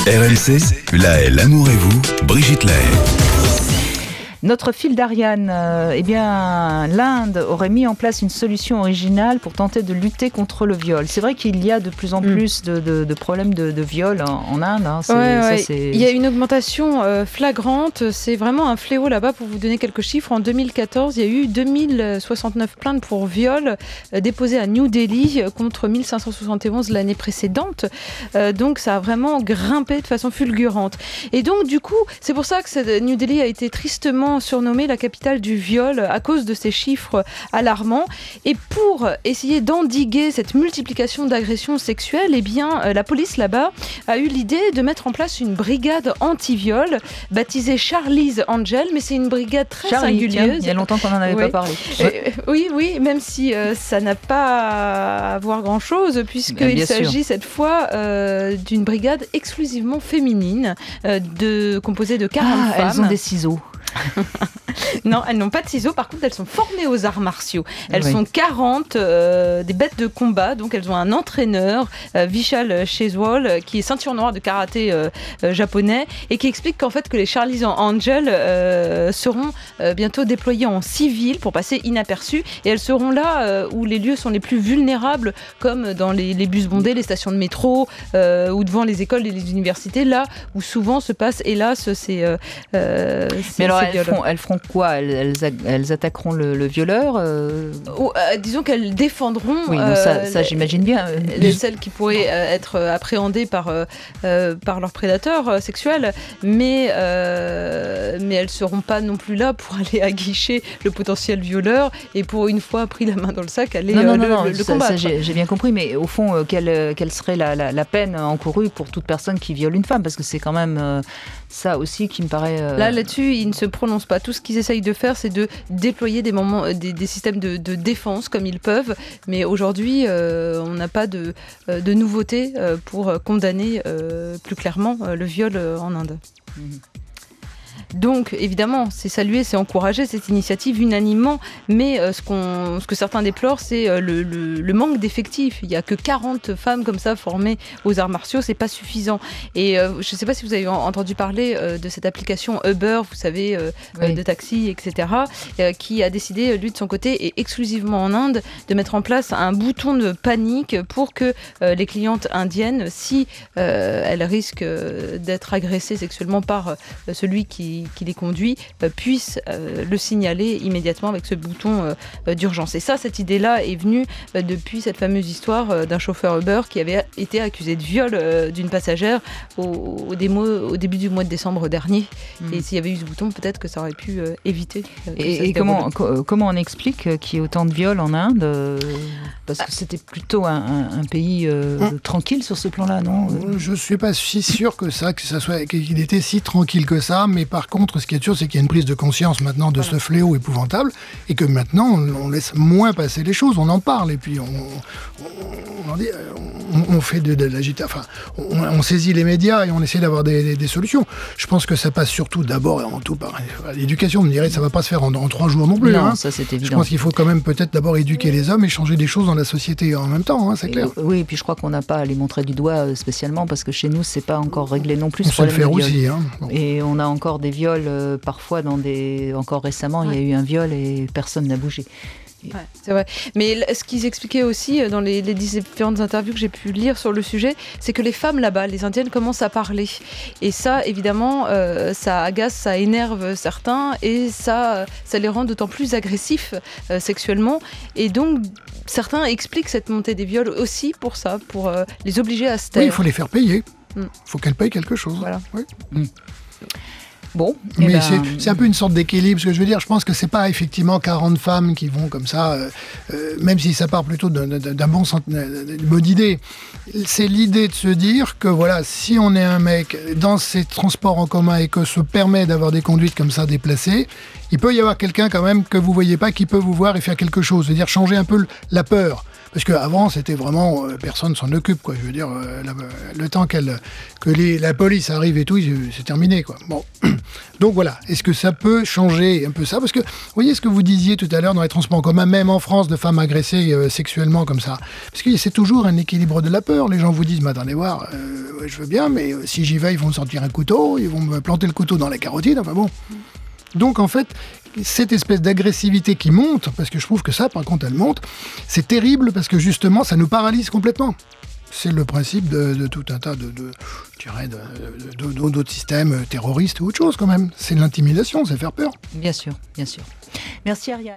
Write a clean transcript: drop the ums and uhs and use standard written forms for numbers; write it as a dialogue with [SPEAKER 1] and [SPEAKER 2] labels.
[SPEAKER 1] RMC, Laël, l'amour et vous, Brigitte Laël.
[SPEAKER 2] Notre fil d'Ariane, l'Inde aurait mis en place une solution originale pour tenter de lutter contre le viol. C'est vrai qu'il y a de plus en plus de problèmes de viol en Inde.
[SPEAKER 3] Il y a une augmentation flagrante. C'est vraiment un fléau là-bas. Pour vous donner quelques chiffres, en 2014, il y a eu 2069 plaintes pour viol déposées à New Delhi contre 1571 l'année précédente. Donc ça a vraiment grimpé de façon fulgurante. Et donc du coup, c'est pour ça que New Delhi a été tristement surnommée la capitale du viol à cause de ces chiffres alarmants. Et pour essayer d'endiguer cette multiplication d'agressions sexuelles, la police là-bas a eu l'idée de mettre en place une brigade anti-viol baptisée Charlie's Angel, mais c'est une brigade très singulière.
[SPEAKER 2] Il y a longtemps qu'on n'en avait pas parlé.
[SPEAKER 3] Oui, même si ça n'a pas à voir grand-chose, puisqu'il s'agit cette fois d'une brigade exclusivement féminine, composée de 40 femmes.
[SPEAKER 2] Elles ont des ciseaux.
[SPEAKER 3] Non, elles n'ont pas de ciseaux. Par contre, elles sont formées aux arts martiaux. Elles sont 40, des bêtes de combat. Donc, elles ont un entraîneur, Vishal Sheswal, qui est ceinture noire de karaté japonais et qui explique qu'en fait, que les Charlie's Angel seront bientôt déployées en civil pour passer inaperçues. Et elles seront là où les lieux sont les plus vulnérables, comme dans les bus bondés, les stations de métro ou devant les écoles et les universités, là où souvent se passent, hélas,
[SPEAKER 2] Mais alors, elles feront quoi ? Elles attaqueront le violeur
[SPEAKER 3] disons qu'elles défendront
[SPEAKER 2] ça j'imagine bien.
[SPEAKER 3] Celles qui pourraient être appréhendées par leurs prédateurs sexuels, mais elles ne seront pas non plus là pour aller aguicher le potentiel violeur et pour une fois pris la main dans le sac aller le combattre.
[SPEAKER 2] Ça, j'ai bien compris, mais au fond, quelle serait la peine encourue pour toute personne qui viole une femme ? Parce que c'est quand même ça aussi qui me paraît...
[SPEAKER 3] Là-dessus, ils ne se prononcent pas. Tout ce qu'ils essayent de faire, c'est de déployer des systèmes de défense comme ils peuvent. Mais aujourd'hui, on n'a pas de nouveauté pour condamner plus clairement le viol en Inde. Donc, évidemment, c'est salué, c'est encouragé cette initiative unanimement, mais ce que certains déplorent, c'est le manque d'effectifs. Il n'y a que 40 femmes comme ça formées aux arts martiaux, c'est pas suffisant. Et je ne sais pas si vous avez entendu parler de cette application Uber, vous savez, de taxi, etc., qui a décidé, lui de son côté, et exclusivement en Inde, de mettre en place un bouton de panique pour que les clientes indiennes, si elles risquent d'être agressées sexuellement par celui qui les conduit, puisse le signaler immédiatement avec ce bouton d'urgence. Et ça, cette idée-là est venue depuis cette fameuse histoire d'un chauffeur Uber qui avait été accusé de viol d'une passagère au début du mois de décembre dernier. Et s'il y avait eu ce bouton, peut-être que ça aurait pu éviter.
[SPEAKER 2] Et comment on explique qu'il y ait autant de viols en Inde ? Parce que c'était plutôt un pays tranquille sur ce plan-là, non ?
[SPEAKER 4] Je ne suis pas si sûr qu'il était si tranquille que ça, mais par contre, ce qui est sûr, c'est qu'il y a une prise de conscience maintenant de ce fléau épouvantable et que maintenant, on laisse moins passer les choses, on en parle et puis on fait de l'agitation, on saisit les médias et on essaie d'avoir des solutions. Je pense que ça passe surtout d'abord et avant tout par l'éducation. On me dirait que ça ne va pas se faire en 3 jours non plus.
[SPEAKER 2] Non, ça c'est évident.
[SPEAKER 4] Je pense qu'il faut quand même peut-être d'abord éduquer les hommes et changer des choses dans la société en même temps, c'est clair.
[SPEAKER 2] Oui, et puis je crois qu'on n'a pas à les montrer du doigt spécialement parce que chez nous, c'est pas encore réglé non plus.
[SPEAKER 4] On sait le faire aussi.
[SPEAKER 2] Bon. Et on a encore des viols parfois encore récemment, il y a eu un viol et personne n'a bougé.
[SPEAKER 3] Ouais, c'est vrai. Mais ce qu'ils expliquaient aussi dans les différentes interviews que j'ai pu lire sur le sujet, c'est que les femmes là-bas, les indiennes, commencent à parler. Et ça, évidemment, ça agace, ça énerve certains et ça les rend d'autant plus agressifs sexuellement. Et donc, certains expliquent cette montée des viols aussi pour ça, pour les obliger à se taire.
[SPEAKER 4] Oui, il faut les faire payer. Il faut qu'elles payent quelque chose.
[SPEAKER 3] Voilà.
[SPEAKER 4] Oui.
[SPEAKER 2] Bon,
[SPEAKER 4] mais c'est un peu une sorte d'équilibre. Ce que je veux dire, je pense que c'est pas effectivement 40 femmes qui vont comme ça, même si ça part plutôt d'une bonne idée. C'est l'idée de se dire que voilà, si on est un mec dans ces transports en commun et que se permet d'avoir des conduites comme ça déplacées, il peut y avoir quelqu'un quand même que vous voyez pas qui peut vous voir et faire quelque chose. C'est-à-dire changer un peu la peur. Parce qu'avant, c'était vraiment, personne s'en occupe, quoi. Je veux dire, le temps que la police arrive et tout, c'est terminé, quoi. Bon. Donc voilà, est-ce que ça peut changer un peu ça? Parce que, vous voyez ce que vous disiez tout à l'heure dans les transports en commun, même en France, de femmes agressées sexuellement comme ça. Parce que c'est toujours un équilibre de la peur. Les gens vous disent, mais attendez voir, je veux bien, mais si j'y vais, ils vont me sortir un couteau, ils vont me planter le couteau dans la carotide, enfin bon. Donc en fait, cette espèce d'agressivité qui monte, parce que je trouve que ça, par contre, elle monte, c'est terrible parce que justement, ça nous paralyse complètement. C'est le principe de tout un tas d'autres systèmes terroristes ou autre chose quand même. C'est l'intimidation, c'est faire peur.
[SPEAKER 2] Bien sûr, bien sûr. Merci Ariane.